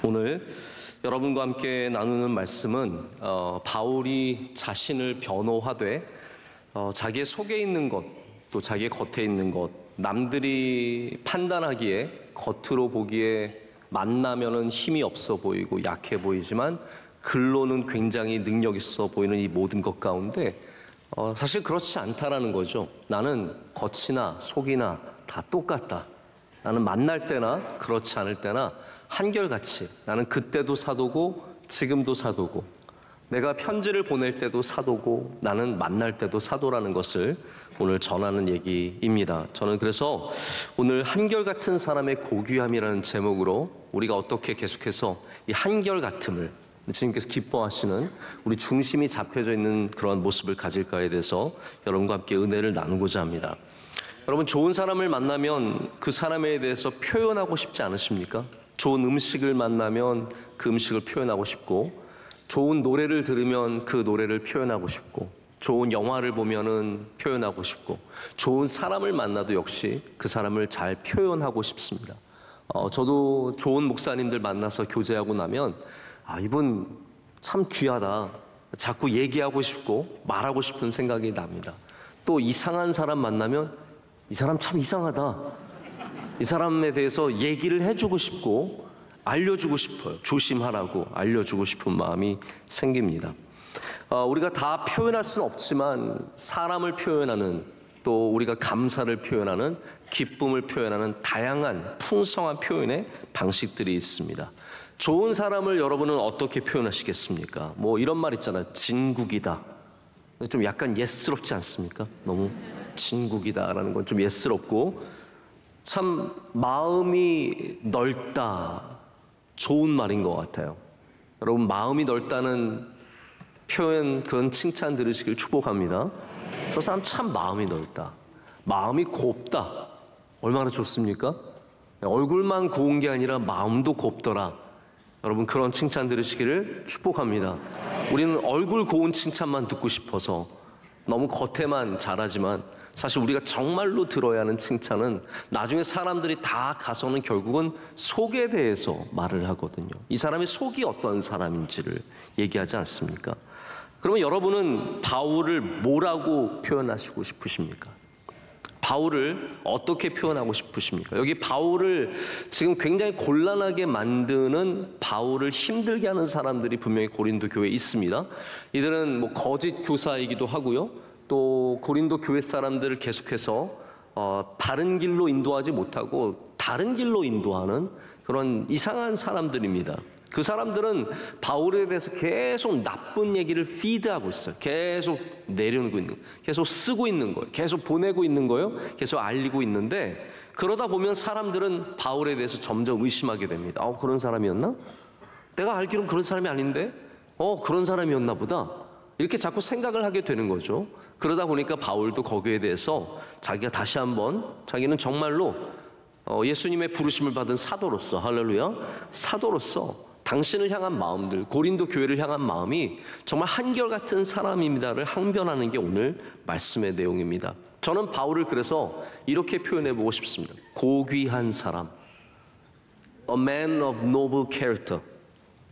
오늘 여러분과 함께 나누는 말씀은 바울이 자신을 변호하되 자기의 속에 있는 것, 또 자기의 겉에 있는 것, 남들이 판단하기에 겉으로 보기에 만나면은 힘이 없어 보이고 약해 보이지만 글로는 굉장히 능력 있어 보이는 이 모든 것 가운데 사실 그렇지 않다라는 거죠. 나는 겉이나 속이나 다 똑같다. 나는 만날 때나 그렇지 않을 때나 한결같이 나는 그때도 사도고 지금도 사도고 내가 편지를 보낼 때도 사도고 나는 만날 때도 사도라는 것을 오늘 전하는 얘기입니다. 저는 그래서 오늘 한결같은 사람의 고귀함이라는 제목으로 우리가 어떻게 계속해서 이 한결같음을 주님께서 기뻐하시는 우리 중심이 잡혀져 있는 그런 모습을 가질까에 대해서 여러분과 함께 은혜를 나누고자 합니다. 여러분, 좋은 사람을 만나면 그 사람에 대해서 표현하고 싶지 않으십니까? 좋은 음식을 만나면 그 음식을 표현하고 싶고, 좋은 노래를 들으면 그 노래를 표현하고 싶고, 좋은 영화를 보면은 표현하고 싶고, 좋은 사람을 만나도 역시 그 사람을 잘 표현하고 싶습니다. 저도 좋은 목사님들 만나서 교제하고 나면 이분 참 귀하다. 자꾸 얘기하고 싶고 말하고 싶은 생각이 납니다. 또 이상한 사람 만나면 이 사람 참 이상하다. 이 사람에 대해서 얘기를 해주고 싶고 알려주고 싶어요. 조심하라고 알려주고 싶은 마음이 생깁니다. 우리가 다 표현할 수는 없지만 사람을 표현하는, 또 우리가 감사를 표현하는, 기쁨을 표현하는 다양한 풍성한 표현의 방식들이 있습니다. 좋은 사람을 여러분은 어떻게 표현하시겠습니까? 뭐 이런 말 있잖아요. 진국이다. 좀 약간 예스럽지 않습니까? 너무 진국이다라는 건 좀 예스럽고, 참 마음이 넓다, 좋은 말인 것 같아요. 여러분, 마음이 넓다는 표현, 그런 칭찬 들으시길 축복합니다. 저 사람 참 마음이 넓다, 마음이 곱다, 얼마나 좋습니까? 얼굴만 고운 게 아니라 마음도 곱더라. 여러분, 그런 칭찬 들으시기를 축복합니다. 우리는 얼굴 고운 칭찬만 듣고 싶어서 너무 겉에만 잘하지만 사실 우리가 정말로 들어야 하는 칭찬은 나중에 사람들이 다 가서는 결국은 속에 대해서 말을 하거든요. 이 사람의 속이 어떤 사람인지를 얘기하지 않습니까? 그러면 여러분은 바울을 뭐라고 표현하시고 싶으십니까? 바울을 어떻게 표현하고 싶으십니까? 여기 바울을 지금 굉장히 곤란하게 만드는, 바울을 힘들게 하는 사람들이 분명히 고린도 교회에 있습니다. 이들은 뭐 거짓 교사이기도 하고요, 또 고린도 교회 사람들을 계속해서 바른 길로 인도하지 못하고 다른 길로 인도하는 그런 이상한 사람들입니다. 그 사람들은 바울에 대해서 계속 나쁜 얘기를 피드하고 있어요. 계속 내려놓고 있는 거예요. 계속 쓰고 있는 거예요. 계속 보내고 있는 거예요. 계속 알리고 있는데, 그러다 보면 사람들은 바울에 대해서 점점 의심하게 됩니다. 그런 사람이었나? 내가 알기로는 그런 사람이 아닌데? 그런 사람이었나 보다. 이렇게 자꾸 생각을 하게 되는 거죠. 그러다 보니까 바울도 거기에 대해서 자기가 다시 한번, 자기는 정말로 예수님의 부르심을 받은 사도로서, 할렐루야, 사도로서 당신을 향한 마음들, 고린도 교회를 향한 마음이 정말 한결같은 사람입니다를 항변하는 게 오늘 말씀의 내용입니다. 저는 바울을 그래서 이렇게 표현해 보고 싶습니다. 고귀한 사람, A man of noble character,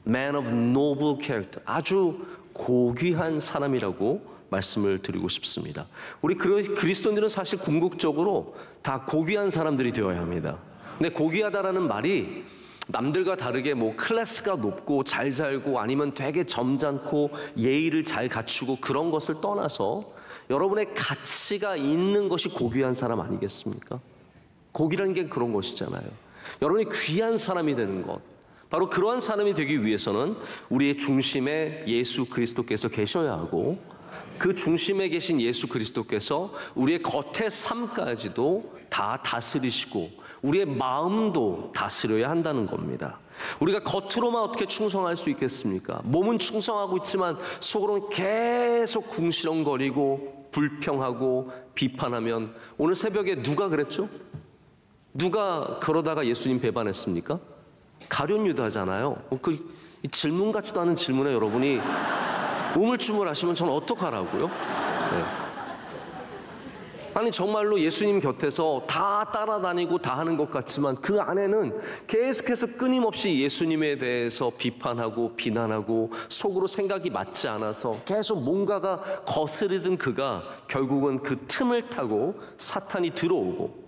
Man of noble character, 아주 고귀한 사람이라고 말씀을 드리고 싶습니다. 우리 그리스도인들은 사실 궁극적으로 다 고귀한 사람들이 되어야 합니다. 근데 고귀하다라는 말이 남들과 다르게 뭐 클래스가 높고 잘 살고 아니면 되게 점잖고 예의를 잘 갖추고 그런 것을 떠나서 여러분의 가치가 있는 것이 고귀한 사람 아니겠습니까? 고귀라는 게 그런 것이잖아요. 여러분이 귀한 사람이 되는 것, 바로 그러한 사람이 되기 위해서는 우리의 중심에 예수 그리스도께서 계셔야 하고, 그 중심에 계신 예수 그리스도께서 우리의 겉의 삶까지도 다 다스리시고 우리의 마음도 다스려야 한다는 겁니다. 우리가 겉으로만 어떻게 충성할 수 있겠습니까? 몸은 충성하고 있지만 속으로는 계속 궁시렁거리고 불평하고 비판하면, 오늘 새벽에 누가 그랬죠? 누가 그러다가 예수님 배반했습니까? 가룟 유다잖아요. 이 질문 같지도 않은 질문에 여러분이 우물쭈물하시면 저는 어떡하라고요? 네. 아니 정말로 예수님 곁에서 다 따라다니고 다 하는 것 같지만 그 안에는 계속해서 끊임없이 예수님에 대해서 비판하고 비난하고 속으로 생각이 맞지 않아서 계속 뭔가가 거스르던 그가 결국은 그 틈을 타고 사탄이 들어오고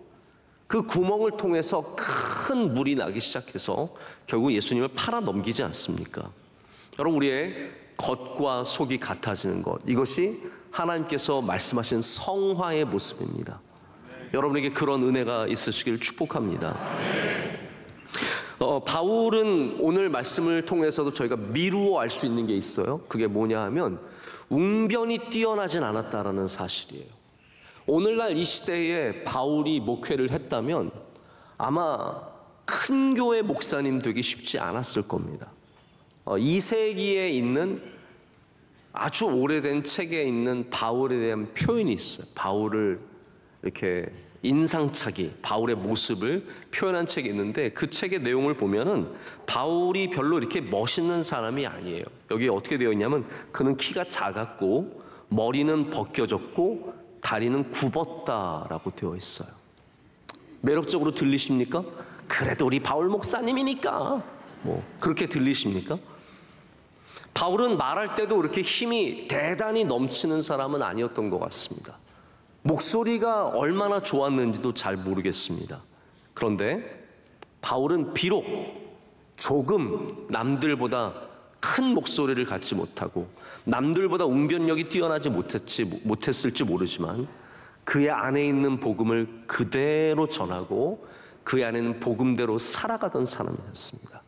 그 구멍을 통해서 큰 물이 나기 시작해서 결국 예수님을 팔아 넘기지 않습니까? 여러분, 우리의 겉과 속이 같아지는 것, 이것이 하나님께서 말씀하신 성화의 모습입니다. 여러분에게 그런 은혜가 있으시길 축복합니다. 바울은 오늘 말씀을 통해서도 저희가 미루어 알 수 있는 게 있어요. 그게 뭐냐 하면 웅변이 뛰어나진 않았다라는 사실이에요. 오늘날 이 시대에 바울이 목회를 했다면 아마 큰 교회 목사님 되기 쉽지 않았을 겁니다. 2세기에 있는 아주 오래된 책에 있는 바울에 대한 표현이 있어요. 바울을 이렇게 인상착의, 바울의 모습을 표현한 책이 있는데 그 책의 내용을 보면은 바울이 별로 이렇게 멋있는 사람이 아니에요. 여기 어떻게 되어 있냐면 그는 키가 작았고 머리는 벗겨졌고 다리는 굽었다라고 되어 있어요. 매력적으로 들리십니까? 그래도 우리 바울 목사님이니까 뭐 그렇게 들리십니까? 바울은 말할 때도 그렇게 힘이 대단히 넘치는 사람은 아니었던 것 같습니다. 목소리가 얼마나 좋았는지도 잘 모르겠습니다. 그런데 바울은 비록 조금 남들보다 큰 목소리를 갖지 못하고 남들보다 웅변력이 뛰어나지 못했을지 모르지만 그의 안에 있는 복음을 그대로 전하고 그의 안에는 복음대로 살아가던 사람이었습니다.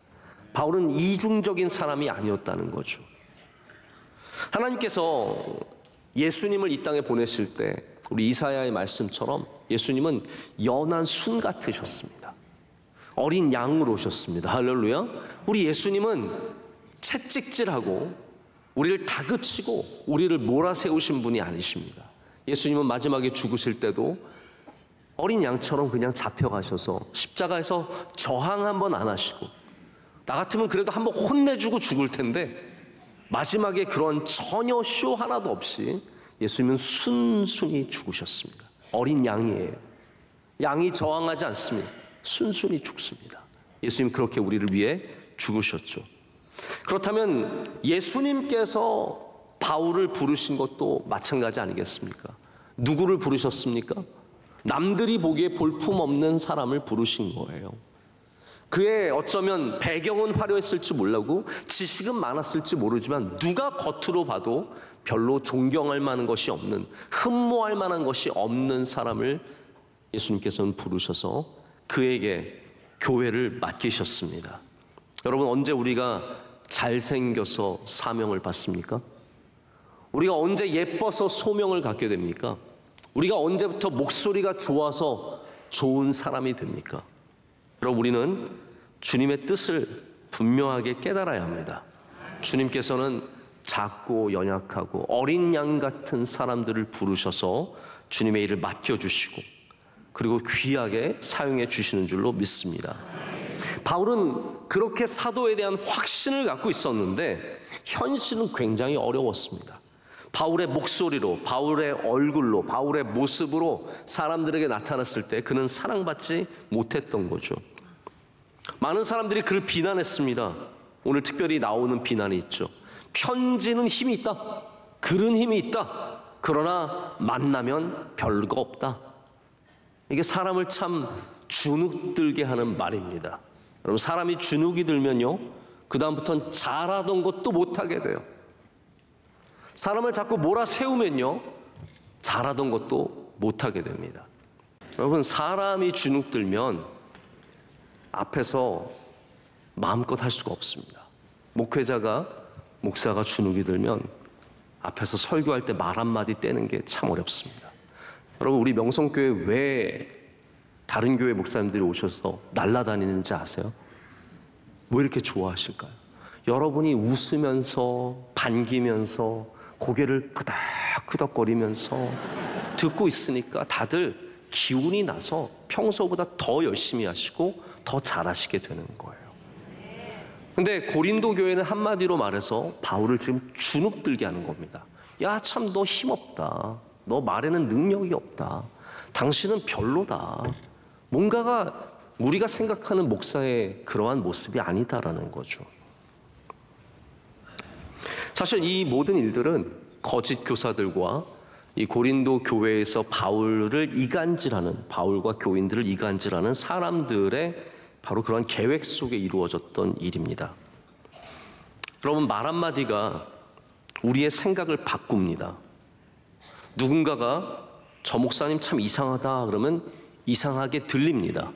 바울은 이중적인 사람이 아니었다는 거죠. 하나님께서 예수님을 이 땅에 보내실 때 우리 이사야의 말씀처럼 예수님은 연한 순 같으셨습니다. 어린 양으로 오셨습니다. 할렐루야. 우리 예수님은 채찍질하고 우리를 다그치고 우리를 몰아세우신 분이 아니십니다. 예수님은 마지막에 죽으실 때도 어린 양처럼 그냥 잡혀가셔서 십자가에서 저항 한번 안 하시고 나 같으면 그래도 한번 혼내주고 죽을 텐데 마지막에 그런 전혀 쇼 하나도 없이 예수님은 순순히 죽으셨습니다. 어린 양이에요. 양이 저항하지 않습니다. 순순히 죽습니다. 예수님 그렇게 우리를 위해 죽으셨죠. 그렇다면 예수님께서 바울을 부르신 것도 마찬가지 아니겠습니까? 누구를 부르셨습니까? 남들이 보기에 볼품없는 사람을 부르신 거예요. 그의 어쩌면 배경은 화려했을지 몰라고 지식은 많았을지 모르지만 누가 겉으로 봐도 별로 존경할 만한 것이 없는, 흠모할 만한 것이 없는 사람을 예수님께서는 부르셔서 그에게 교회를 맡기셨습니다. 여러분, 언제 우리가 잘생겨서 사명을 받습니까? 우리가 언제 예뻐서 소명을 갖게 됩니까? 우리가 언제부터 목소리가 좋아서 좋은 사람이 됩니까? 여러분, 우리는 주님의 뜻을 분명하게 깨달아야 합니다. 주님께서는 작고 연약하고 어린 양 같은 사람들을 부르셔서 주님의 일을 맡겨주시고 그리고 귀하게 사용해 주시는 줄로 믿습니다. 바울은 그렇게 사도에 대한 확신을 갖고 있었는데 현실은 굉장히 어려웠습니다. 바울의 목소리로, 바울의 얼굴로, 바울의 모습으로 사람들에게 나타났을 때 그는 사랑받지 못했던 거죠. 많은 사람들이 그를 비난했습니다. 오늘 특별히 나오는 비난이 있죠. 편지는 힘이 있다. 글은 힘이 있다. 그러나 만나면 별거 없다. 이게 사람을 참 주눅들게 하는 말입니다. 여러분, 사람이 주눅이 들면요, 그 다음부터는 잘하던 것도 못하게 돼요. 사람을 자꾸 몰아세우면요, 잘하던 것도 못하게 됩니다. 여러분, 사람이 주눅들면 앞에서 마음껏 할 수가 없습니다. 목사가 주눅이 들면 앞에서 설교할 때 말 한마디 떼는 게 참 어렵습니다. 여러분, 우리 명성교회 왜 다른 교회 목사님들이 오셔서 날아다니는지 아세요? 왜 이렇게 좋아하실까요? 여러분이 웃으면서 반기면서 고개를 끄덕끄덕거리면서 듣고 있으니까 다들 기운이 나서 평소보다 더 열심히 하시고 더 잘하시게 되는 거예요. 근데 고린도 교회는 한마디로 말해서 바울을 지금 주눅들게 하는 겁니다. 야, 참 너 힘없다. 너 말에는 능력이 없다. 당신은 별로다. 뭔가가 우리가 생각하는 목사의 그러한 모습이 아니다라는 거죠. 사실 이 모든 일들은 거짓 교사들과 이 고린도 교회에서 바울과 교인들을 이간질하는 사람들의 바로 그런 계획 속에 이루어졌던 일입니다. 여러분, 말 한마디가 우리의 생각을 바꿉니다. 누군가가 저 목사님 참 이상하다 그러면 이상하게 들립니다.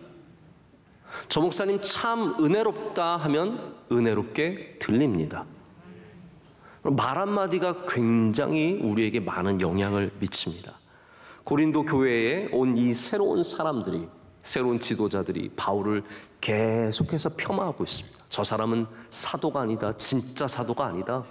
저 목사님 참 은혜롭다 하면 은혜롭게 들립니다. 말 한마디가 굉장히 우리에게 많은 영향을 미칩니다. 고린도 교회에 온 이 새로운 지도자들이 바울을 계속해서 폄하하고 있습니다. 저 사람은 사도가 아니다. 진짜 사도가 아니다.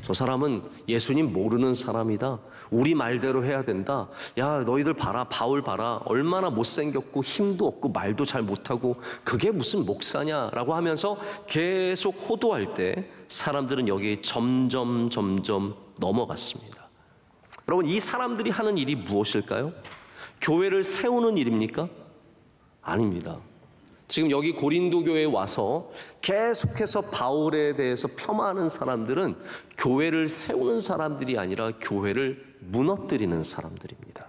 저 사람은 예수님 모르는 사람이다. 우리 말대로 해야 된다. 야, 너희들 봐라, 바울 봐라. 얼마나 못생겼고 힘도 없고 말도 잘 못하고 그게 무슨 목사냐라고 하면서 계속 호도할 때 사람들은 여기에 점점 넘어갔습니다. 여러분, 이 사람들이 하는 일이 무엇일까요? 교회를 세우는 일입니까? 아닙니다. 지금 여기 고린도 교회에 와서 계속해서 바울에 대해서 폄하하는 사람들은 교회를 세우는 사람들이 아니라 교회를 무너뜨리는 사람들입니다.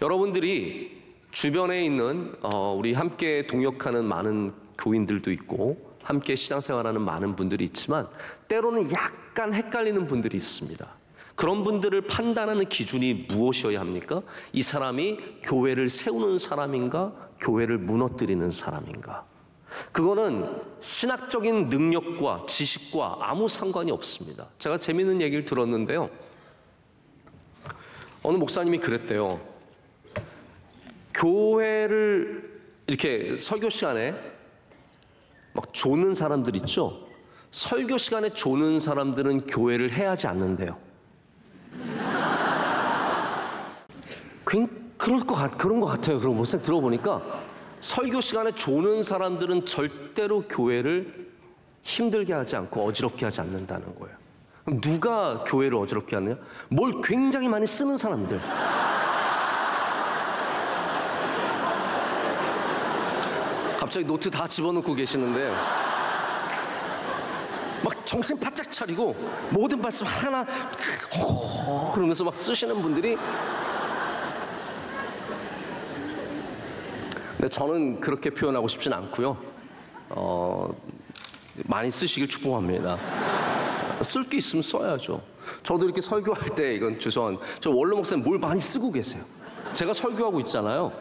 여러분들이 주변에 있는 우리 함께 동역하는 많은 교인들도 있고 함께 신앙생활하는 많은 분들이 있지만 때로는 약간 헷갈리는 분들이 있습니다. 그런 분들을 판단하는 기준이 무엇이어야 합니까? 이 사람이 교회를 세우는 사람인가? 교회를 무너뜨리는 사람인가? 그거는 신학적인 능력과 지식과 아무 상관이 없습니다. 제가 재미있는 얘기를 들었는데요. 어느 목사님이 그랬대요. 교회를 이렇게 설교 시간에 막 조는 사람들 있죠? 설교 시간에 조는 사람들은 교회를 해야 하지 않는데요. 그런 것 같아요. 그런 목사 들어보니까 설교 시간에 조는 사람들은 절대로 교회를 힘들게 하지 않고 어지럽게 하지 않는다는 거예요. 그럼 누가 교회를 어지럽게 하느냐? 뭘 굉장히 많이 쓰는 사람들. 갑자기 노트 다 집어넣고 계시는데 막 정신 바짝 차리고 모든 말씀 하나 그러면서 막 쓰시는 분들이, 근데 저는 그렇게 표현하고 싶진 않고요. 많이 쓰시길 축복합니다. 쓸 게 있으면 써야죠. 저도 이렇게 설교할 때 이건 죄송한, 저 원로 목사님 뭘 많이 쓰고 계세요. 제가 설교하고 있잖아요.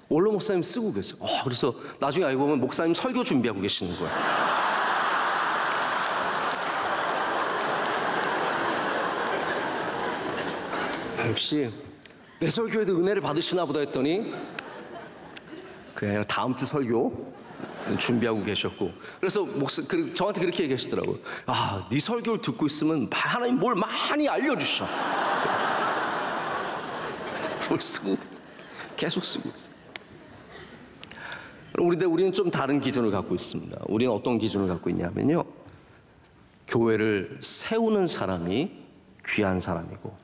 원로 목사님 쓰고 계세요. 그래서 나중에 알고 보면 목사님 설교 준비하고 계시는 거예요. 역시 내 설교에도 은혜를 받으시나 보다 했더니 그게 아니라 다음 주 설교 준비하고 계셨고, 그래서 저한테 그렇게 얘기하시더라고요. 네 설교를 듣고 있으면 하나님 뭘 많이 알려주셔. 뭘 쓰고 있어요. 계속 쓰고 있어요. 우리는 좀 다른 기준을 갖고 있습니다. 우리는 어떤 기준을 갖고 있냐면요, 교회를 세우는 사람이 귀한 사람이고,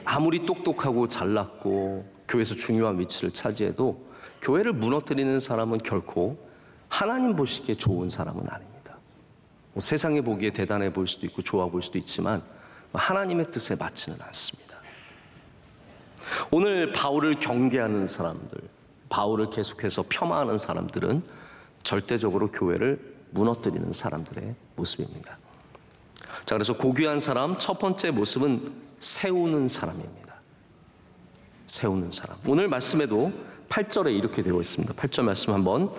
아무리 똑똑하고 잘났고 교회에서 중요한 위치를 차지해도 교회를 무너뜨리는 사람은 결코 하나님 보시기에 좋은 사람은 아닙니다. 세상에 보기에 대단해 보일 수도 있고 좋아 보일 수도 있지만 하나님의 뜻에 맞지는 않습니다. 오늘 바울을 경계하는 사람들, 바울을 계속해서 폄하하는 사람들은 절대적으로 교회를 무너뜨리는 사람들의 모습입니다. 자, 그래서 고귀한 사람 첫 번째 모습은 세우는 사람입니다. 세우는 사람. 오늘 말씀에도 8절에 이렇게 되어 있습니다. 8절 말씀 한번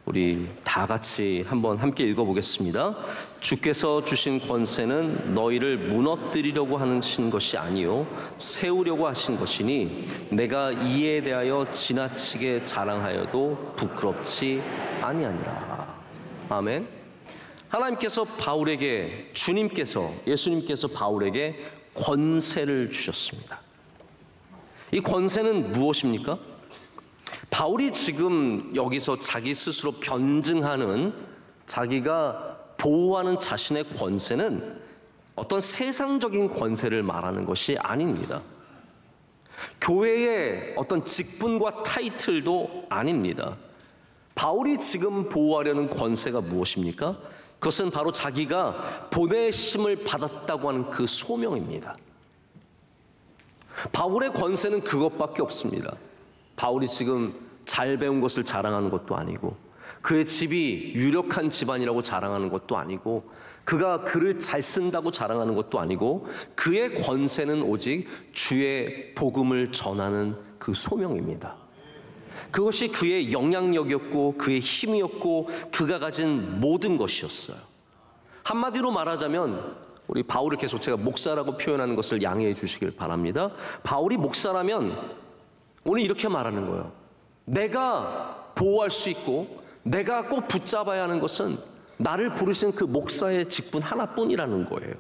우리 다 같이 한번 함께 읽어보겠습니다. 주께서 주신 권세는 너희를 무너뜨리려고 하신 것이 아니요 세우려고 하신 것이니 내가 이에 대하여 지나치게 자랑하여도 부끄럽지 아니하니라. 아멘. 하나님께서 바울에게, 예수님께서 바울에게 권세를 주셨습니다. 이 권세는 무엇입니까? 바울이 지금 여기서 자기 스스로 변증하는, 자기가 보호하는 자신의 권세는 어떤 세상적인 권세를 말하는 것이 아닙니다. 교회의 어떤 직분과 타이틀도 아닙니다. 바울이 지금 보호하려는 권세가 무엇입니까? 그것은 바로 자기가 보내심을 받았다고 하는 그 소명입니다. 바울의 권세는 그것밖에 없습니다. 바울이 지금 잘 배운 것을 자랑하는 것도 아니고, 그의 집이 유력한 집안이라고 자랑하는 것도 아니고, 그가 글을 잘 쓴다고 자랑하는 것도 아니고, 그의 권세는 오직 주의 복음을 전하는 그 소명입니다. 그것이 그의 영향력이었고 그의 힘이었고 그가 가진 모든 것이었어요. 한마디로 말하자면, 우리 바울을 계속 제가 목사라고 표현하는 것을 양해해 주시길 바랍니다. 바울이 목사라면 오늘 이렇게 말하는 거예요. 내가 보호할 수 있고 내가 꼭 붙잡아야 하는 것은 나를 부르신 그 목사의 직분 하나뿐이라는 거예요.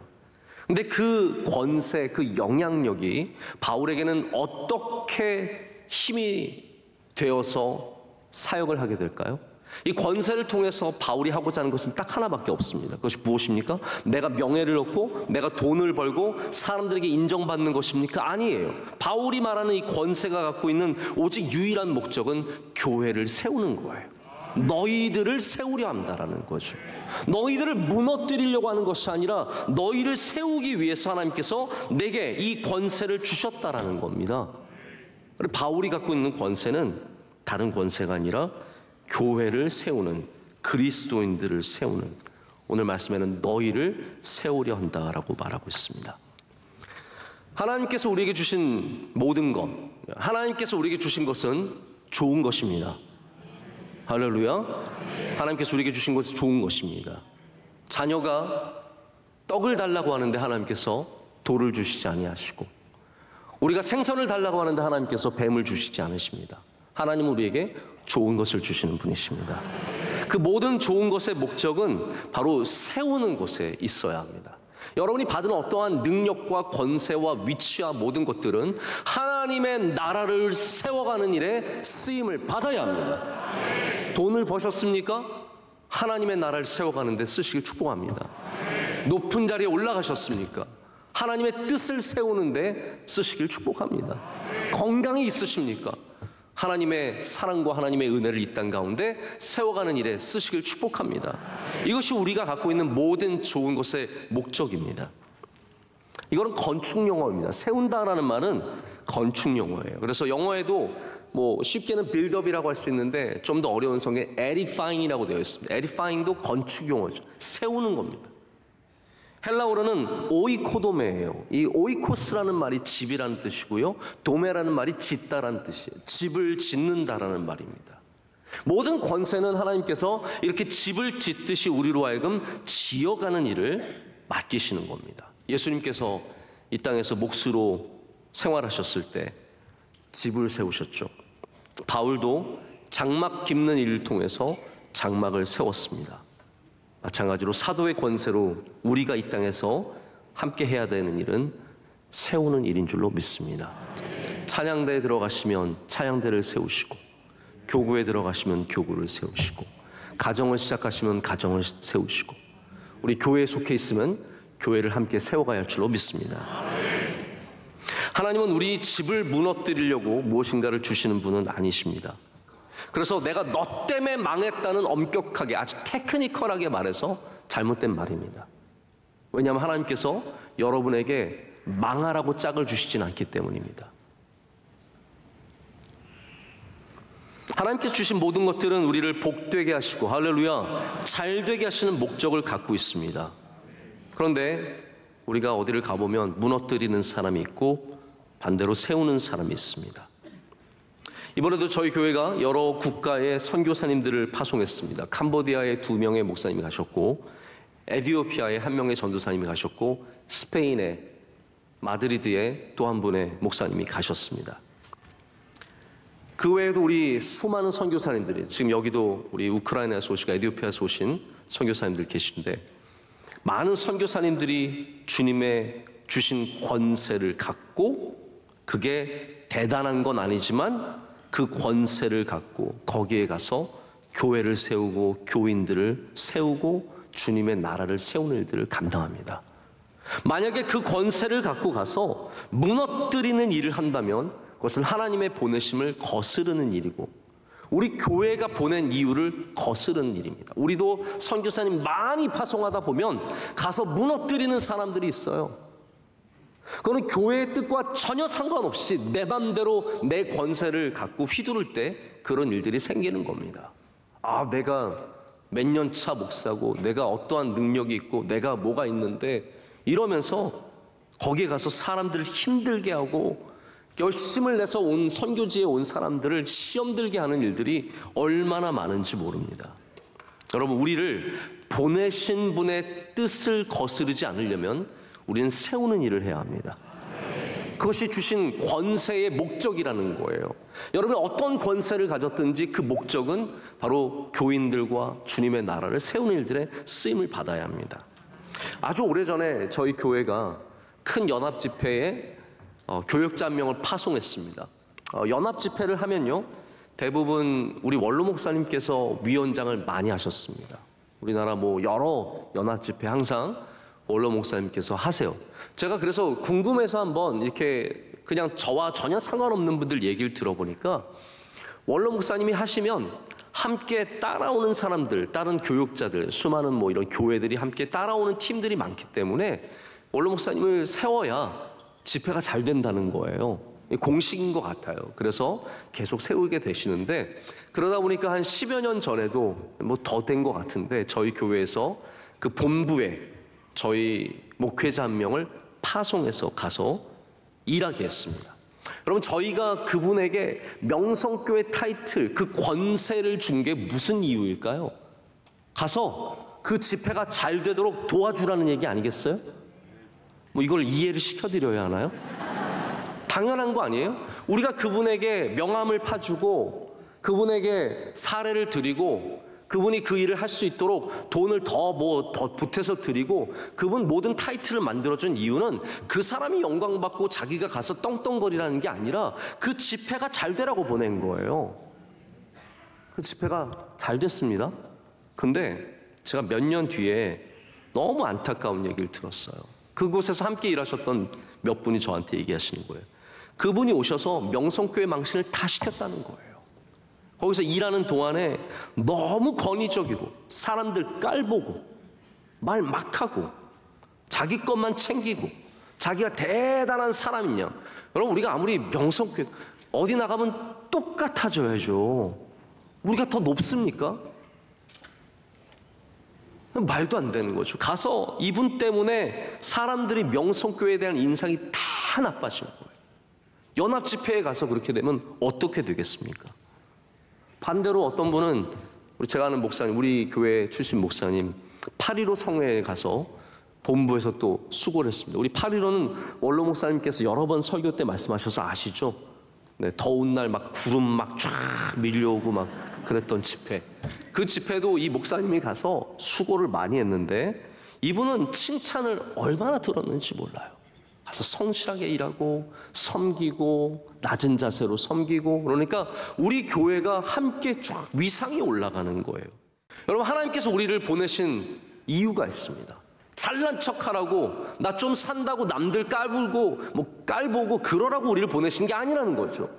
근데 그 권세, 그 영향력이 바울에게는 어떻게 힘이 되어서 사역을 하게 될까요? 이 권세를 통해서 바울이 하고자 하는 것은 딱 하나밖에 없습니다. 그것이 무엇입니까? 내가 명예를 얻고 내가 돈을 벌고 사람들에게 인정받는 것입니까? 아니에요. 바울이 말하는 이 권세가 갖고 있는 오직 유일한 목적은 교회를 세우는 거예요. 너희들을 세우려 한다라는 거죠. 너희들을 무너뜨리려고 하는 것이 아니라 너희를 세우기 위해서 하나님께서 내게 이 권세를 주셨다라는 겁니다. 바울이 갖고 있는 권세는 다른 권세가 아니라 교회를 세우는, 그리스도인들을 세우는, 오늘 말씀에는 너희를 세우려 한다라고 말하고 있습니다. 하나님께서 우리에게 주신 모든 것, 하나님께서 우리에게 주신 것은 좋은 것입니다. 할렐루야. 하나님께서 우리에게 주신 것은 좋은 것입니다. 자녀가 떡을 달라고 하는데 하나님께서 돌을 주시지 아니하시고, 우리가 생선을 달라고 하는데 하나님께서 뱀을 주시지 않으십니다. 하나님은 우리에게 좋은 것을 주시는 분이십니다. 그 모든 좋은 것의 목적은 바로 세우는 곳에 있어야 합니다. 여러분이 받은 어떠한 능력과 권세와 위치와 모든 것들은 하나님의 나라를 세워가는 일에 쓰임을 받아야 합니다. 돈을 버셨습니까? 하나님의 나라를 세워가는 데 쓰시길 축복합니다. 높은 자리에 올라가셨습니까? 하나님의 뜻을 세우는데 쓰시길 축복합니다. 건강이 있으십니까? 하나님의 사랑과 하나님의 은혜를 이 땅 가운데 세워가는 일에 쓰시길 축복합니다. 이것이 우리가 갖고 있는 모든 좋은 것의 목적입니다. 이거는 건축 용어입니다. 세운다라는 말은 건축 용어예요. 그래서 영어에도 뭐 쉽게는 빌드업이라고 할 수 있는데 좀 더 어려운 성에 edifying이라고 되어 있습니다. edifying도 건축 용어죠. 세우는 겁니다. 헬라어로는 오이코도메예요. 이 오이코스라는 말이 집이라는 뜻이고요, 도메라는 말이 짓다라는 뜻이에요. 집을 짓는다라는 말입니다. 모든 권세는 하나님께서 이렇게 집을 짓듯이 우리로 하여금 지어가는 일을 맡기시는 겁니다. 예수님께서 이 땅에서 몫으로 생활하셨을 때 집을 세우셨죠. 바울도 장막 깁는 일을 통해서 장막을 세웠습니다. 마찬가지로 사도의 권세로 우리가 이 땅에서 함께 해야 되는 일은 세우는 일인 줄로 믿습니다. 찬양대에 들어가시면 찬양대를 세우시고, 교구에 들어가시면 교구를 세우시고, 가정을 시작하시면 가정을 세우시고, 우리 교회에 속해 있으면 교회를 함께 세워가야 할 줄로 믿습니다. 하나님은 우리 집을 무너뜨리려고 무엇인가를 주시는 분은 아니십니다. 그래서 내가 너 때문에 망했다는 엄격하게, 아주 테크니컬하게 말해서 잘못된 말입니다. 왜냐하면 하나님께서 여러분에게 망하라고 짝을 주시진 않기 때문입니다. 하나님께서 주신 모든 것들은 우리를 복되게 하시고, 할렐루야, 잘되게 하시는 목적을 갖고 있습니다. 그런데 우리가 어디를 가보면 무너뜨리는 사람이 있고 반대로 세우는 사람이 있습니다. 이번에도 저희 교회가 여러 국가의 선교사님들을 파송했습니다. 캄보디아에 2명의 목사님이 가셨고, 에티오피아에 1명의 전도사님이 가셨고, 스페인의 마드리드에 또 한 분의 목사님이 가셨습니다. 그 외에도 우리 수많은 선교사님들이, 지금 여기도 우리 우크라이나에서 오시고 에티오피아에서 오신 선교사님들 계신데, 많은 선교사님들이 주님의 주신 권세를 갖고, 그게 대단한 건 아니지만 그 권세를 갖고 거기에 가서 교회를 세우고 교인들을 세우고 주님의 나라를 세우는 일들을 감당합니다. 만약에 그 권세를 갖고 가서 무너뜨리는 일을 한다면 그것은 하나님의 보내심을 거스르는 일이고 우리 교회가 보낸 이유를 거스르는 일입니다. 우리도 선교사님 많이 파송하다 보면 가서 무너뜨리는 사람들이 있어요. 그거는 교회의 뜻과 전혀 상관없이 내 맘대로 내 권세를 갖고 휘두를 때 그런 일들이 생기는 겁니다. 아, 내가 몇 년 차 목사고 내가 어떠한 능력이 있고 내가 뭐가 있는데 이러면서 거기에 가서 사람들을 힘들게 하고 열심을 내서 온 선교지에 온 사람들을 시험 들게 하는 일들이 얼마나 많은지 모릅니다. 여러분, 우리를 보내신 분의 뜻을 거스르지 않으려면 우리는 세우는 일을 해야 합니다. 그것이 주신 권세의 목적이라는 거예요. 여러분이 어떤 권세를 가졌든지 그 목적은 바로 교인들과 주님의 나라를 세우는 일들에 쓰임을 받아야 합니다. 아주 오래전에 저희 교회가 큰 연합 집회에 교역자 한 명을 파송했습니다. 연합 집회를 하면요, 대부분 우리 원로 목사님께서 위원장을 많이 하셨습니다. 우리나라 여러 연합 집회 항상 원로 목사님께서 하세요. 제가 그래서 궁금해서 한번 이렇게 그냥 저와 전혀 상관없는 분들 얘기를 들어보니까 원로 목사님이 하시면 함께 따라오는 사람들, 다른 교육자들, 수많은 이런 교회들이 함께 따라오는 팀들이 많기 때문에 원로 목사님을 세워야 집회가 잘 된다는 거예요. 공식인 것 같아요. 그래서 계속 세우게 되시는데 그러다 보니까 한 10여 년 전에도 더 된 것 같은데 저희 교회에서 그 본부에 저희 목회자 한 명을 파송해서 가서 일하게 했습니다. 여러분, 저희가 그분에게 명성교회 타이틀, 그 권세를 준 게 무슨 이유일까요? 가서 그 집회가 잘 되도록 도와주라는 얘기 아니겠어요? 이걸 이해를 시켜드려야 하나요? 당연한 거 아니에요? 우리가 그분에게 명함을 파주고 그분에게 사례를 드리고 그분이 그 일을 할 수 있도록 돈을 더 보태서 드리고 그분 모든 타이틀을 만들어준 이유는 그 사람이 영광받고 자기가 가서 떵떵거리라는 게 아니라 그 집회가 잘 되라고 보낸 거예요. 그 집회가 잘 됐습니다. 근데 제가 몇 년 뒤에 너무 안타까운 얘기를 들었어요. 그곳에서 함께 일하셨던 몇 분이 저한테 얘기하시는 거예요. 그분이 오셔서 명성교회 망신을 다 시켰다는 거예요. 거기서 일하는 동안에 너무 권위적이고 사람들 깔보고 말 막 하고 자기 것만 챙기고 자기가 대단한 사람이냐. 여러분, 우리가 아무리 명성교회 어디 나가면 똑같아져야죠. 우리가 더 높습니까? 말도 안 되는 거죠. 가서 이분 때문에 사람들이 명성교회에 대한 인상이 다 나빠진 거예요. 연합 집회에 가서 그렇게 되면 어떻게 되겠습니까? 반대로 어떤 분은 제가 아는 목사님, 우리 교회 출신 목사님 8.15 성회에 가서 본부에서 또 수고를 했습니다. 우리 8.15는 원로 목사님께서 여러 번 설교 때 말씀하셔서 아시죠? 네, 더운 날 구름 쫙 밀려오고 그랬던 집회. 그 집회도 이 목사님이 가서 수고를 많이 했는데 이분은 칭찬을 얼마나 들었는지 몰라요. 가서 성실하게 일하고 섬기고 낮은 자세로 섬기고 그러니까 우리 교회가 함께 쫙 위상이 올라가는 거예요. 여러분, 하나님께서 우리를 보내신 이유가 있습니다. 잘난 척하라고 나 좀 산다고 남들 깔보고 그러라고 우리를 보내신 게 아니라는 거죠.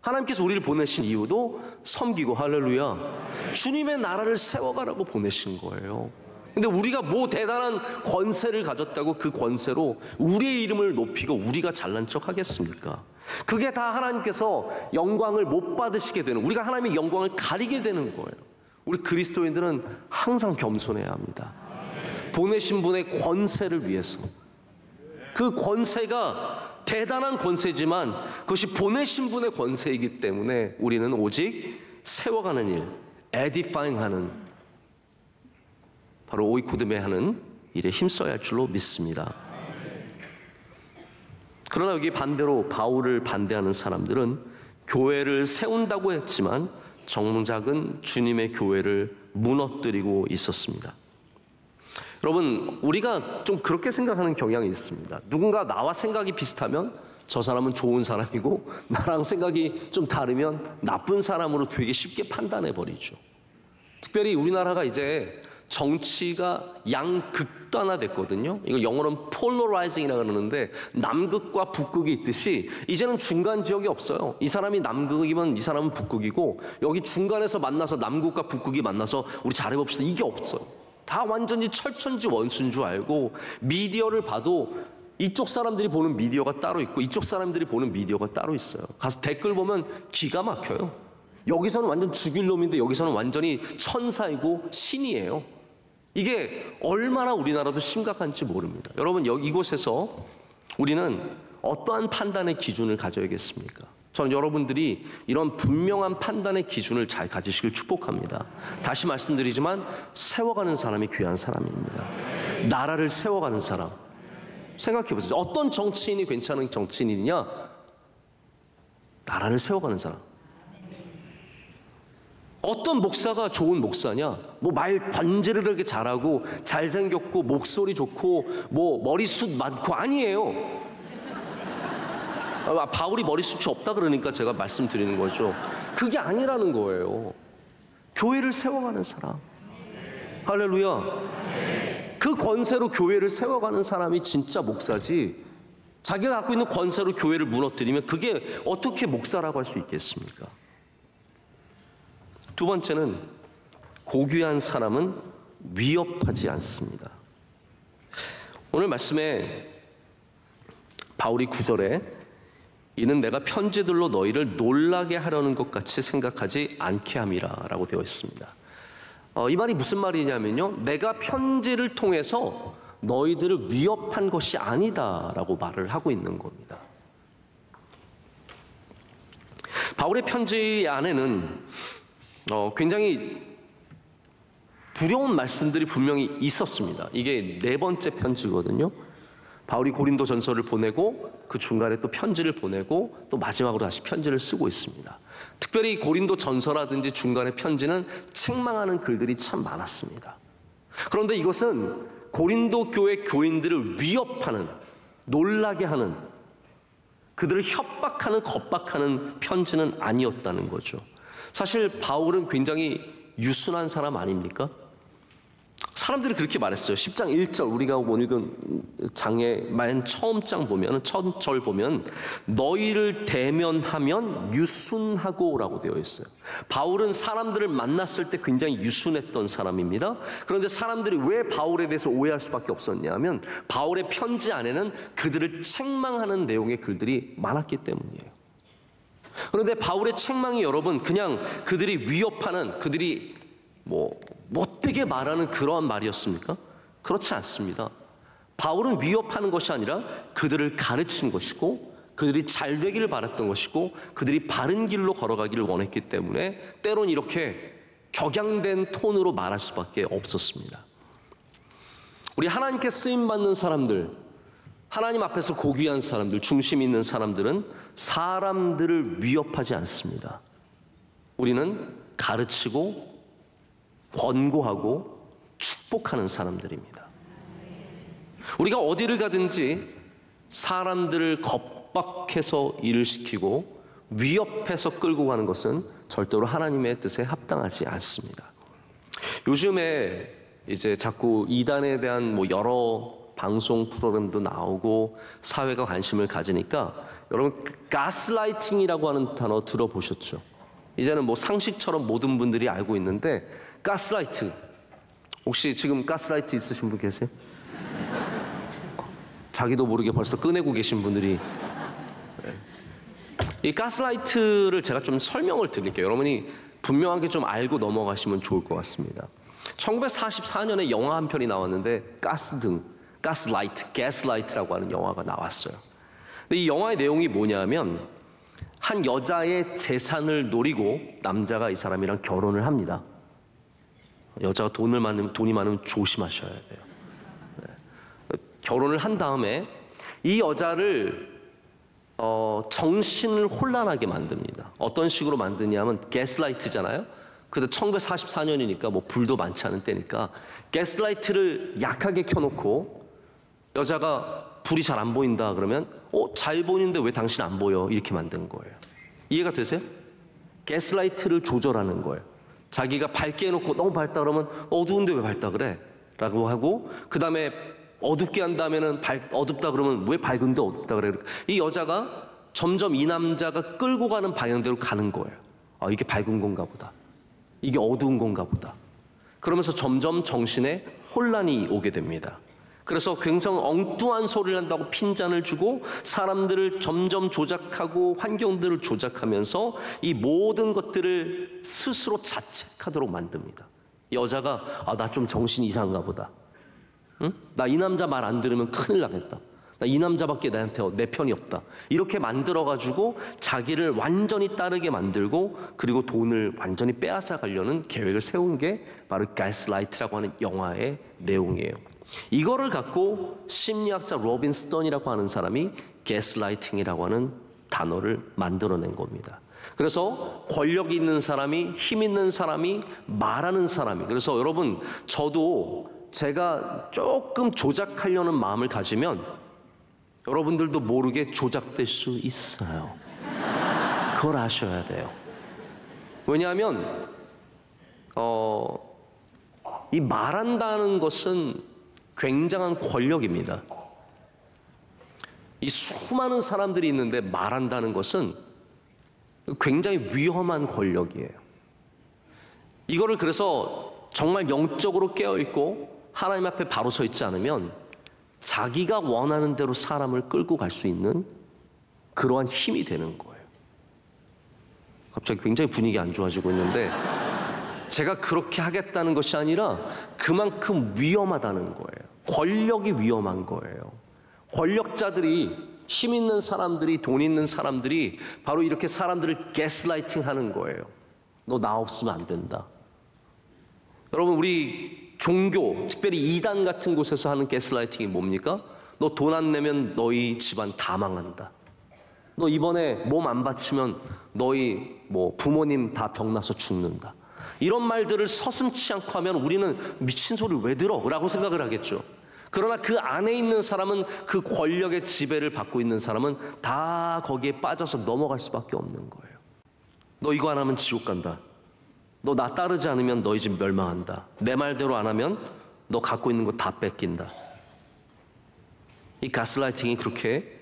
하나님께서 우리를 보내신 이유도 섬기고 할렐루야 주님의 나라를 세워가라고 보내신 거예요. 근데 우리가 대단한 권세를 가졌다고 그 권세로 우리의 이름을 높이고 우리가 잘난 척 하겠습니까? 그게 다 하나님께서 영광을 못 받으시게 되는, 우리가 하나님의 영광을 가리게 되는 거예요. 우리 그리스도인들은 항상 겸손해야 합니다. 보내신 분의 권세를 위해서. 그 권세가 대단한 권세지만 그것이 보내신 분의 권세이기 때문에 우리는 오직 세워가는 일, 에디파잉하는, 바로 오이코드메하는 일에 힘써야 할 줄로 믿습니다. 그러나 여기 반대로 바울을 반대하는 사람들은 교회를 세운다고 했지만 정작은 주님의 교회를 무너뜨리고 있었습니다. 여러분, 우리가 좀 그렇게 생각하는 경향이 있습니다. 누군가 나와 생각이 비슷하면 저 사람은 좋은 사람이고 나랑 생각이 좀 다르면 나쁜 사람으로 되게 쉽게 판단해 버리죠. 특별히 우리나라가 이제 정치가 양극단화됐거든요. 이거 영어로는 폴러라이징이라고 그러는데 남극과 북극이 있듯이 이제는 중간 지역이 없어요. 이 사람이 남극이면 이 사람은 북극이고 여기 중간에서 만나서 남극과 북극이 만나서 우리 잘해봅시다. 이게 없어요. 다 완전히 철천지 원수인 줄 알고 미디어를 봐도 이쪽 사람들이 보는 미디어가 따로 있고 이쪽 사람들이 보는 미디어가 따로 있어요. 가서 댓글 보면 기가 막혀요. 여기서는 완전 죽일 놈인데 여기서는 완전히 천사이고 신이에요. 이게 얼마나 우리나라도 심각한지 모릅니다. 여러분 이곳에서 우리는 어떠한 판단의 기준을 가져야겠습니까? 저는 여러분들이 이런 분명한 판단의 기준을 잘 가지시길 축복합니다. 다시 말씀드리지만 세워가는 사람이 귀한 사람입니다. 나라를 세워가는 사람. 생각해 보세요. 어떤 정치인이 괜찮은 정치인이냐? 나라를 세워가는 사람. 어떤 목사가 좋은 목사냐? 뭐 말 번지르르하게 잘하고 잘생겼고 목소리 좋고 뭐 머리숱 많고 아니에요. 바울이 머리숱이 없다 그러니까 제가 말씀드리는 거죠. 그게 아니라는 거예요. 교회를 세워가는 사람. 할렐루야. 그 권세로 교회를 세워가는 사람이 진짜 목사지. 자기가 갖고 있는 권세로 교회를 무너뜨리면 그게 어떻게 목사라고 할 수 있겠습니까? 두 번째는 고귀한 사람은 위협하지 않습니다. 오늘 말씀에 바울이 9절에 이는 내가 편지들로 너희를 놀라게 하려는 것 같이 생각하지 않게 함이라 라고 되어 있습니다. 이 말이 무슨 말이냐면요, 내가 편지를 통해서 너희들을 위협한 것이 아니다 라고 말을 하고 있는 겁니다. 바울의 편지 안에는 굉장히 두려운 말씀들이 분명히 있었습니다. 이게 4번째 편지거든요. 바울이 고린도 전서를 보내고 그 중간에 또 편지를 보내고 또 마지막으로 다시 편지를 쓰고 있습니다. 특별히 고린도 전서라든지 중간에 편지는 책망하는 글들이 참 많았습니다. 그런데 이것은 고린도 교회 교인들을 위협하는, 놀라게 하는, 그들을 협박하는, 겁박하는 편지는 아니었다는 거죠. 사실 바울은 굉장히 유순한 사람 아닙니까? 사람들이 그렇게 말했어요. 10장 1절 우리가 오늘 읽은 장의 맨 처음 장 보면, 첫 절 보면 너희를 대면하면 유순하고 라고 되어 있어요. 바울은 사람들을 만났을 때 굉장히 유순했던 사람입니다. 그런데 사람들이 왜 바울에 대해서 오해할 수밖에 없었냐면 바울의 편지 안에는 그들을 책망하는 내용의 글들이 많았기 때문이에요. 그런데 바울의 책망이 여러분 그냥 그들이 위협하는, 그들이 못되게 말하는 그러한 말이었습니까? 그렇지 않습니다. 바울은 위협하는 것이 아니라 그들을 가르친 것이고 그들이 잘 되기를 바랐던 것이고 그들이 바른 길로 걸어가기를 원했기 때문에 때론 이렇게 격양된 톤으로 말할 수밖에 없었습니다. 우리 하나님께 쓰임받는 사람들, 하나님 앞에서 고귀한 사람들, 중심 있는 사람들은 사람들을 위협하지 않습니다. 우리는 가르치고 권고하고 축복하는 사람들입니다. 우리가 어디를 가든지 사람들을 겁박해서 일을 시키고 위협해서 끌고 가는 것은 절대로 하나님의 뜻에 합당하지 않습니다. 요즘에 이제 자꾸 이단에 대한 여러 방송 프로그램도 나오고 사회가 관심을 가지니까 여러분 가스라이팅이라고 하는 단어 들어보셨죠? 이제는 상식처럼 모든 분들이 알고 있는데 가스라이트, 혹시 지금 가스라이트 있으신 분 계세요? 자기도 모르게 벌써 꺼내고 계신 분들이. 이 가스라이트를 제가 좀 설명을 드릴게요. 여러분이 분명하게 좀 알고 넘어가시면 좋을 것 같습니다. 1944년에 영화 한 편이 나왔는데 가스등, 가스라이트, 가스라이트라고 하는 영화가 나왔어요. 근데 이 영화의 내용이 뭐냐면 한 여자의 재산을 노리고 남자가 이 사람이랑 결혼을 합니다. 여자가 돈이 많으면 조심하셔야 돼요. 네. 결혼을 한 다음에 이 여자를 정신을 혼란하게 만듭니다. 어떤 식으로 만드냐면 가스라이트잖아요. 근데 1944년이니까 불도 많지 않은 때니까 가스라이트를 약하게 켜놓고 여자가 불이 잘 안 보인다 그러면 잘 보이는데 왜 당신 안 보여? 이렇게 만든 거예요. 이해가 되세요? 가스라이트를 조절하는 거예요. 자기가 밝게 해놓고 너무 밝다 그러면 어두운데 왜 밝다 그래? 라고 하고, 그 다음에 어둡게 한 다음에는 어둡다 그러면 왜 밝은데 어둡다 그래? 이 여자가 점점 이 남자가 끌고 가는 방향대로 가는 거예요. 아, 이게 밝은 건가 보다. 이게 어두운 건가 보다. 그러면서 점점 정신에 혼란이 오게 됩니다. 그래서 굉장히 엉뚱한 소리를 한다고 핀잔을 주고 사람들을 점점 조작하고 환경들을 조작하면서 이 모든 것들을 스스로 자책하도록 만듭니다. 여자가 나 좀 정신이 이상한가 보다. 응? 나 이 남자 말 안 들으면 큰일 나겠다. 나 이 남자밖에 내 편이 없다. 이렇게 만들어가지고 자기를 완전히 따르게 만들고, 그리고 돈을 완전히 빼앗아 가려는 계획을 세운 게 바로 가스라이트라고 하는 영화의 내용이에요. 이거를 갖고 심리학자 로빈 스턴이라고 하는 사람이 가스라이팅이라고 하는 단어를 만들어낸 겁니다. 그래서 권력이 있는 사람이, 힘 있는 사람이, 말하는 사람이, 그래서 여러분, 저도 제가 조금 조작하려는 마음을 가지면 여러분들도 모르게 조작될 수 있어요. 그걸 아셔야 돼요. 왜냐하면 이 말한다는 것은 굉장한 권력입니다. 이 수많은 사람들이 있는데 말한다는 것은 굉장히 위험한 권력이에요. 이거를 그래서 정말 영적으로 깨어있고 하나님 앞에 바로 서 있지 않으면 자기가 원하는 대로 사람을 끌고 갈 수 있는 그러한 힘이 되는 거예요. 갑자기 굉장히 분위기 안 좋아지고 있는데, 제가 그렇게 하겠다는 것이 아니라 그만큼 위험하다는 거예요. 권력이 위험한 거예요. 권력자들이, 힘 있는 사람들이, 돈 있는 사람들이 바로 이렇게 사람들을 가스라이팅 하는 거예요. 너 나 없으면 안 된다. 여러분, 우리 종교, 특별히 이단 같은 곳에서 하는 가스라이팅이 뭡니까? 너 돈 안 내면 너희 집안 다 망한다. 너 이번에 몸 안 바치면 너희 부모님 다 병나서 죽는다. 이런 말들을 서슴지 않고 하면 우리는 미친 소리를 왜 들어? 라고 생각을 하겠죠. 그러나 그 안에 있는 사람은, 그 권력의 지배를 받고 있는 사람은 다 거기에 빠져서 넘어갈 수밖에 없는 거예요. 너 이거 안 하면 지옥 간다. 너 나 따르지 않으면 너희 집 멸망한다. 내 말대로 안 하면 너 갖고 있는 거 다 뺏긴다. 이 가스라이팅이 그렇게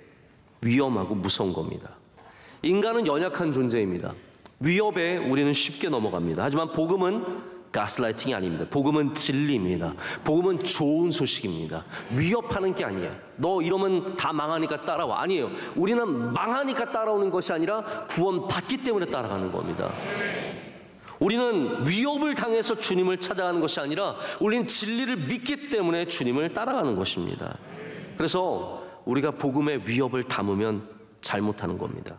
위험하고 무서운 겁니다. 인간은 연약한 존재입니다. 위협에 우리는 쉽게 넘어갑니다. 하지만 복음은 가스라이팅이 아닙니다. 복음은 진리입니다. 복음은 좋은 소식입니다. 위협하는 게 아니에요. 너 이러면 다 망하니까 따라와. 아니에요. 우리는 망하니까 따라오는 것이 아니라 구원받기 때문에 따라가는 겁니다. 우리는 위협을 당해서 주님을 찾아가는 것이 아니라 우리는 진리를 믿기 때문에 주님을 따라가는 것입니다. 그래서 우리가 복음의 위협을 담으면 잘못하는 겁니다.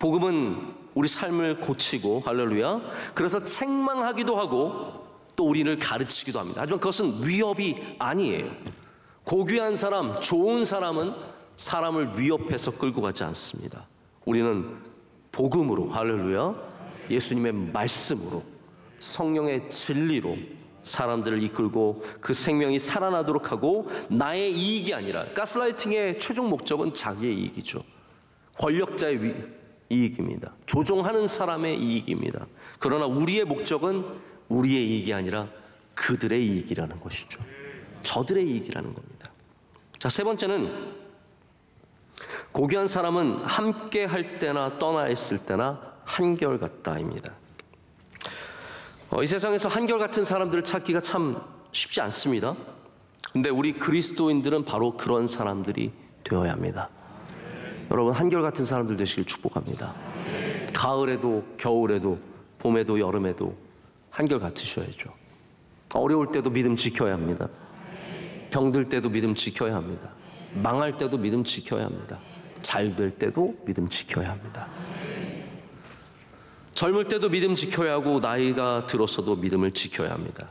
복음은 우리 삶을 고치고, 할렐루야, 그래서 책망하기도 하고 또 우리를 가르치기도 합니다. 하지만 그것은 위협이 아니에요. 고귀한 사람, 좋은 사람은 사람을 위협해서 끌고 가지 않습니다. 우리는 복음으로, 할렐루야, 예수님의 말씀으로, 성령의 진리로 사람들을 이끌고 그 생명이 살아나도록 하고, 나의 이익이 아니라, 가스라이팅의 최종 목적은 자기의 이익이죠. 권력자의 이익입니다. 조종하는 사람의 이익입니다. 그러나 우리의 목적은 우리의 이익이 아니라 그들의 이익이라는 것이죠. 저들의 이익이라는 겁니다. 자, 세 번째는 고귀한 사람은 함께 할 때나 떠나 있을 때나 한결같다입니다. 이 세상에서 한결같은 사람들을 찾기가 참 쉽지 않습니다. 근데 우리 그리스도인들은 바로 그런 사람들이 되어야 합니다. 여러분, 한결같은 사람들 되시길 축복합니다. 가을에도 겨울에도 봄에도 여름에도 한결같으셔야죠. 어려울 때도 믿음 지켜야 합니다. 병들 때도 믿음 지켜야 합니다. 망할 때도 믿음 지켜야 합니다. 잘 될 때도 믿음 지켜야 합니다. 젊을 때도 믿음 지켜야 하고 나이가 들어서도 믿음을 지켜야 합니다.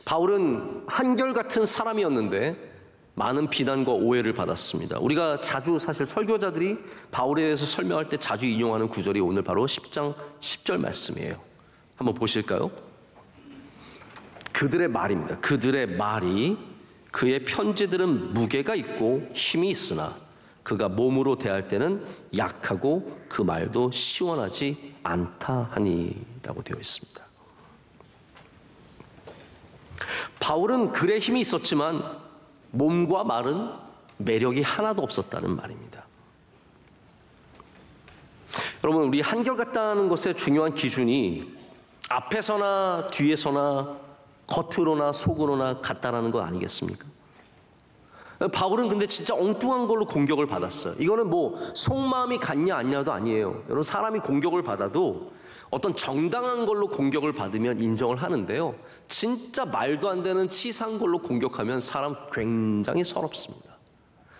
바울은 한결같은 사람이었는데 많은 비난과 오해를 받았습니다. 우리가 자주, 사실 설교자들이 바울에 대해서 설명할 때 자주 인용하는 구절이 오늘 바로 10장 10절 말씀이에요. 한번 보실까요? 그들의 말입니다. 그들의 말이, 그의 편지들은 무게가 있고 힘이 있으나 그가 몸으로 대할 때는 약하고 그 말도 시원하지 않다 하니라고 되어 있습니다. 바울은 글에 힘이 있었지만 몸과 말은 매력이 하나도 없었다는 말입니다. 여러분, 우리 한결같다는 것의 중요한 기준이 앞에서나 뒤에서나 겉으로나 속으로나 같다라는 거 아니겠습니까? 바울은 근데 진짜 엉뚱한 걸로 공격을 받았어요. 이거는 뭐 속마음이 같냐 아니냐도 아니에요. 여러분, 사람이 공격을 받아도 어떤 정당한 걸로 공격을 받으면 인정을 하는데요, 진짜 말도 안 되는 치사한 걸로 공격하면 사람 굉장히 서럽습니다.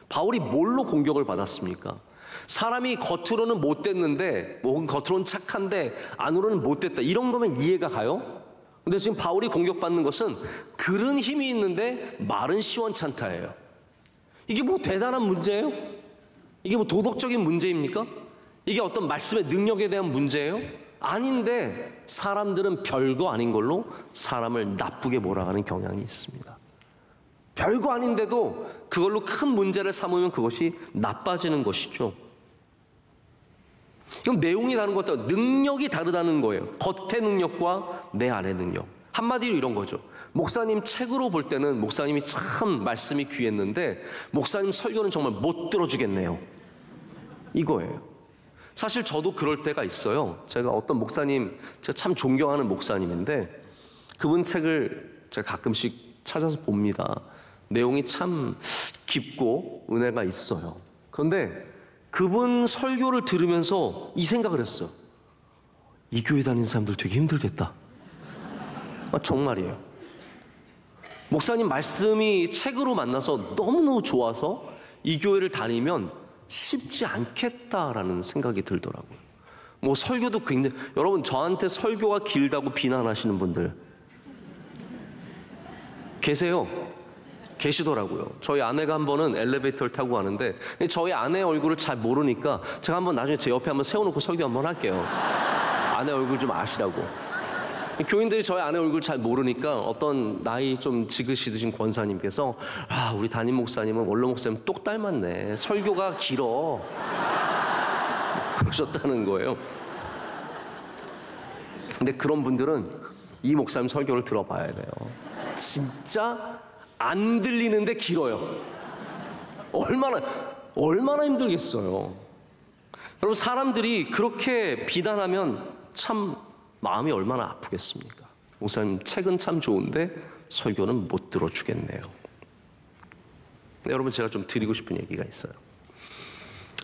바울이 뭘로 공격을 받았습니까? 사람이 겉으로는 못됐는데, 혹은 겉으로는 착한데 안으로는 못됐다, 이런 거면 이해가 가요? 근데 지금 바울이 공격받는 것은 글은 힘이 있는데 말은 시원찮다예요. 이게 뭐 대단한 문제예요? 이게 뭐 도덕적인 문제입니까? 이게 어떤 말씀의 능력에 대한 문제예요? 아닌데 사람들은 별거 아닌 걸로 사람을 나쁘게 몰아가는 경향이 있습니다. 별거 아닌데도 그걸로 큰 문제를 삼으면 그것이 나빠지는 것이죠. 그럼 내용이 다른 것 같아요. 능력이 다르다는 거예요. 겉의 능력과 내 안의 능력. 한마디로 이런 거죠. 목사님 책으로 볼 때는 목사님이 참 말씀이 귀했는데 목사님 설교는 정말 못 들어주겠네요, 이거예요. 사실 저도 그럴 때가 있어요. 제가 어떤 목사님, 제가 참 존경하는 목사님인데 그분 책을 제가 가끔씩 찾아서 봅니다. 내용이 참 깊고 은혜가 있어요. 그런데 그분 설교를 들으면서 이 생각을 했어요. 이 교회 다니는 사람들 되게 힘들겠다. 정말이에요. 목사님 말씀이 책으로 만나서 너무너무 좋아서 이 교회를 다니면 쉽지 않겠다라는 생각이 들더라고요. 뭐 설교도 굉장히, 여러분 저한테 설교가 길다고 비난하시는 분들 계세요. 계시더라고요. 저희 아내가 한 번은 엘리베이터를 타고 가는데 저희 아내 얼굴을 잘 모르니까 제가 한번 나중에 제 옆에 한번 세워놓고 설교 한번 할게요. 아내 얼굴 좀 아시라고. 교인들이 저희 아내 얼굴 잘 모르니까 어떤 나이 좀 지그시 신 권사님께서 우리 담임 목사님은 원로 목사님 똑 닮았네, 설교가 길어, 그러셨다는 거예요. 근데 그런 분들은 이 목사님 설교를 들어봐야 돼요. 진짜 안 들리는데 길어요. 얼마나 힘들겠어요. 여러분, 사람들이 그렇게 비난하면 참 마음이 얼마나 아프겠습니까? 목사님 책은 참 좋은데 설교는 못 들어주겠네요. 여러분, 제가 좀 드리고 싶은 얘기가 있어요.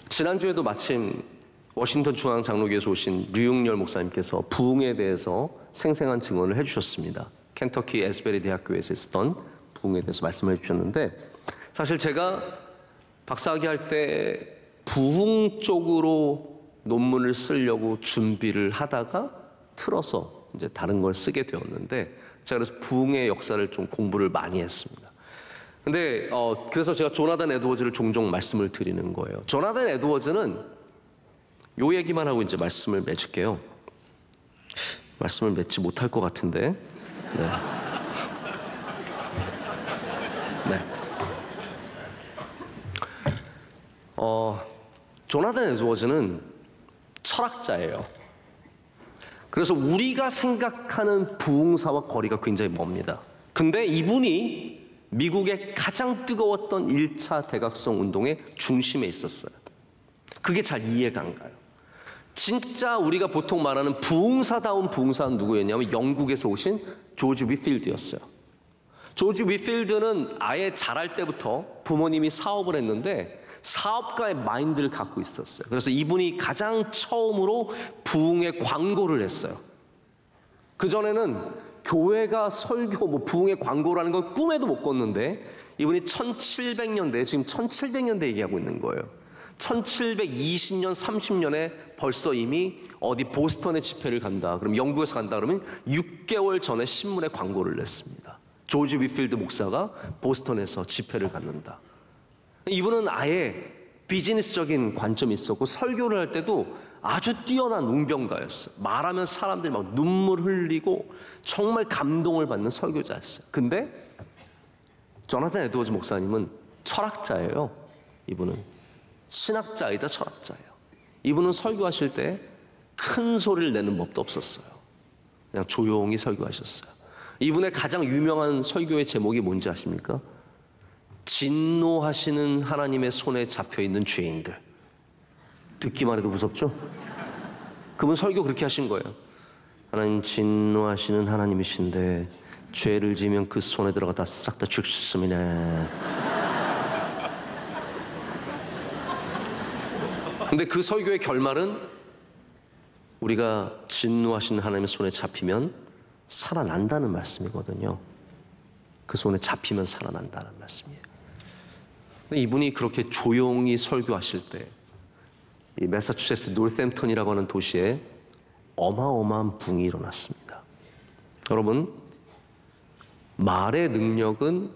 지난주에도 마침 워싱턴 중앙장로교에서 오신 류용렬 목사님께서 부흥에 대해서 생생한 증언을 해주셨습니다. 켄터키 에스베리 대학교에서 있었던 부흥에 대해서 말씀을 해주셨는데, 사실 제가 박사학위 할 때 부흥 쪽으로 논문을 쓰려고 준비를 하다가 틀어서 이제 다른 걸 쓰게 되었는데, 제가 그래서 부흥의 역사를 좀 공부를 많이 했습니다. 근데 그래서 제가 조나단 에드워즈를 종종 말씀을 드리는 거예요. 조나단 에드워즈는 요 얘기만 하고 이제 말씀을 맺을게요. 말씀을 맺지 못할 것 같은데. 네. 조나단 에드워즈는 철학자예요. 그래서 우리가 생각하는 부흥사와 거리가 굉장히 멉니다. 근데 이분이 미국의 가장 뜨거웠던 1차 대각성 운동의 중심에 있었어요. 그게 잘 이해가 안 가요. 진짜 우리가 보통 말하는 부흥사다운 부흥사는 누구였냐면 영국에서 오신 조지 위필드였어요. 조지 위필드는 아예 자랄 때부터 부모님이 사업을 했는데 사업가의 마인드를 갖고 있었어요. 그래서 이분이 가장 처음으로 부흥의 광고를 했어요. 그전에는 교회가 설교, 부흥의 광고라는 건 꿈에도 못 꿨는데 이분이 1700년대, 지금 1700년대 얘기하고 있는 거예요. 1720년, 30년에 벌써 이미 어디 보스턴에 집회를 간다, 그럼 영국에서 간다 그러면 6개월 전에 신문에 광고를 냈습니다. 조지 위필드 목사가 보스턴에서 집회를 갖는다. 이분은 아예 비즈니스적인 관점이 있었고 설교를 할 때도 아주 뛰어난 웅변가였어요. 말하면 사람들이 막 눈물 흘리고 정말 감동을 받는 설교자였어요. 근데 조나단 에드워즈 목사님은 철학자예요. 이분은 신학자이자 철학자예요. 이분은 설교하실 때 큰 소리를 내는 법도 없었어요. 그냥 조용히 설교하셨어요. 이분의 가장 유명한 설교의 제목이 뭔지 아십니까? 진노하시는 하나님의 손에 잡혀있는 죄인들. 듣기만 해도 무섭죠? 그분 설교 그렇게 하신 거예요. 하나님 진노하시는 하나님이신데 죄를 지면 그 손에 들어가다 싹 다 죽습니다. 근데 그 설교의 결말은 우리가 진노하시는 하나님의 손에 잡히면 살아난다는 말씀이거든요. 그 손에 잡히면 살아난다는 말씀이에요. 근데 이분이 그렇게 조용히 설교하실 때 이 매사추세츠 노스햄턴이라고 하는 도시에 어마어마한 붕이 일어났습니다. 여러분, 말의 능력은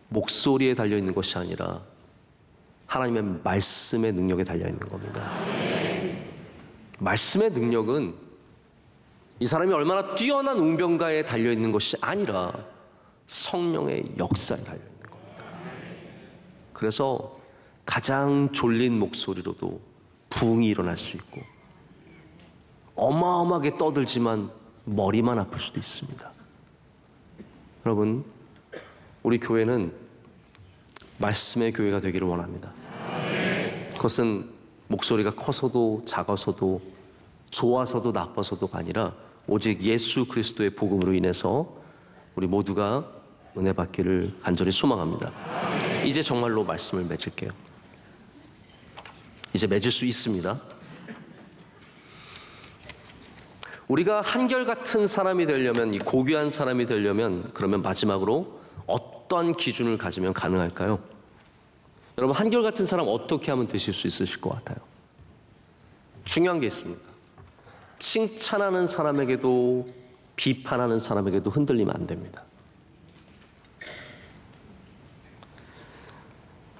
목소리에 달려있는 것이 아니라 하나님의 말씀의 능력에 달려있는 겁니다. 말씀의 능력은 이 사람이 얼마나 뛰어난 웅변가에 달려있는 것이 아니라 성령의 역사에 달려있는 겁니다. 그래서 가장 졸린 목소리로도 부흥이 일어날 수 있고 어마어마하게 떠들지만 머리만 아플 수도 있습니다. 여러분, 우리 교회는 말씀의 교회가 되기를 원합니다. 그것은 목소리가 커서도 작아서도 좋아서도 나빠서도가 아니라 오직 예수 그리스도의 복음으로 인해서 우리 모두가 은혜 받기를 간절히 소망합니다. 이제 정말로 말씀을 맺을게요. 이제 맺을 수 있습니다. 우리가 한결같은 사람이 되려면, 이 고귀한 사람이 되려면, 그러면 마지막으로 어떤 기준을 가지면 가능할까요? 여러분, 한결같은 사람 어떻게 하면 되실 수 있으실 것 같아요? 중요한 게 있습니다. 칭찬하는 사람에게도 비판하는 사람에게도 흔들리면 안 됩니다.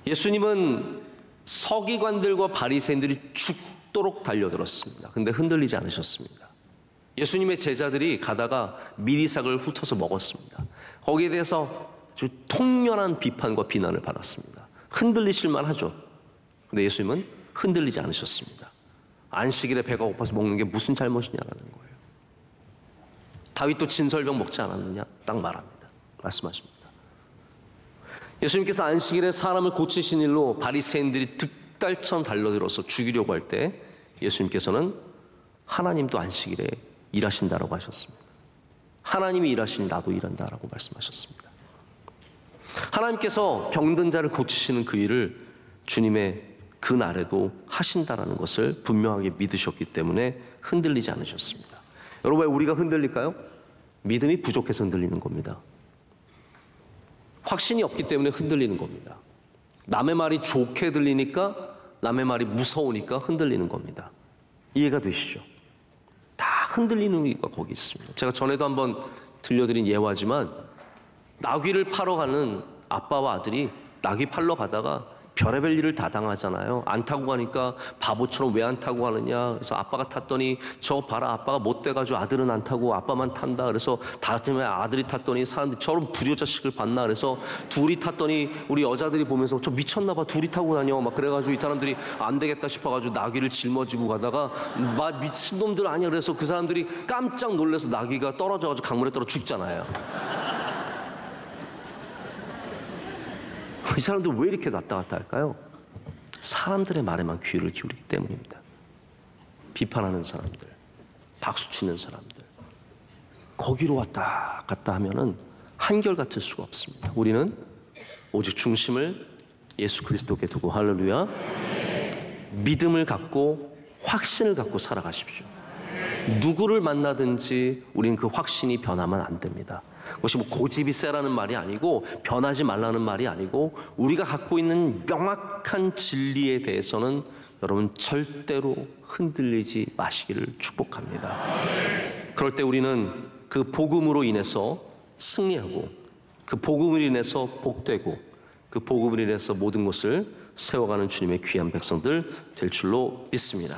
예수님은 서기관들과 바리새인들이 죽도록 달려들었습니다. 근데 흔들리지 않으셨습니다. 예수님의 제자들이 가다가 미리삭을 훑어서 먹었습니다. 거기에 대해서 아주 통렬한 비판과 비난을 받았습니다. 흔들리실만 하죠. 근데 예수님은 흔들리지 않으셨습니다. 안식일에 배가 고파서 먹는 게 무슨 잘못이냐라는 거예요. 다윗도 진설병 먹지 않았느냐? 딱 말합니다. 말씀하십니다. 예수님께서 안식일에 사람을 고치신 일로 바리새인들이 득달처럼 달려들어서 죽이려고 할 때 예수님께서는 하나님도 안식일에 일하신다라고 하셨습니다. 하나님이 일하시니 나도 일한다라고 말씀하셨습니다. 하나님께서 병든 자를 고치시는 그 일을 주님의 그 날에도 하신다라는 것을 분명하게 믿으셨기 때문에 흔들리지 않으셨습니다. 여러분, 왜 우리가 흔들릴까요? 믿음이 부족해서 흔들리는 겁니다. 확신이 없기 때문에 흔들리는 겁니다. 남의 말이 좋게 들리니까, 남의 말이 무서우니까 흔들리는 겁니다. 이해가 되시죠? 다 흔들리는 이유가 거기 있습니다. 제가 전에도 한번 들려드린 예화지만 나귀를 파러 가는 아빠와 아들이 나귀 팔러 가다가 별의별 일을 다 당하잖아요. 안 타고 가니까 바보처럼 왜 안 타고 가느냐. 그래서 아빠가 탔더니 저 봐라, 아빠가 못 돼가지고 아들은 안 타고 아빠만 탄다. 그래서 다 때문에 아들이 탔더니 사람들이 저런 불효자식을 봤나. 그래서 둘이 탔더니 우리 여자들이 보면서 저 미쳤나 봐, 둘이 타고 다녀. 막 그래가지고 이 사람들이 안 되겠다 싶어가지고 나귀를 짊어지고 가다가 미친놈들 아니야. 그래서 그 사람들이 깜짝 놀라서 나귀가 떨어져가지고 강물에 떨어 죽잖아요. 이 사람들 왜 이렇게 왔다 갔다 할까요? 사람들의 말에만 귀를 기울이기 때문입니다. 비판하는 사람들, 박수치는 사람들, 거기로 왔다 갔다 하면은 한결같을 수가 없습니다. 우리는 오직 중심을 예수 그리스도께 두고, 할렐루야, 믿음을 갖고 확신을 갖고 살아가십시오. 누구를 만나든지 우리는 그 확신이 변하면 안 됩니다. 그것이 뭐 고집이 세라는 말이 아니고 변하지 말라는 말이 아니고, 우리가 갖고 있는 명확한 진리에 대해서는 여러분 절대로 흔들리지 마시기를 축복합니다. 그럴 때 우리는 그 복음으로 인해서 승리하고, 그 복음으로 인해서 복되고, 그 복음으로 인해서 모든 것을 세워가는 주님의 귀한 백성들 될 줄로 믿습니다.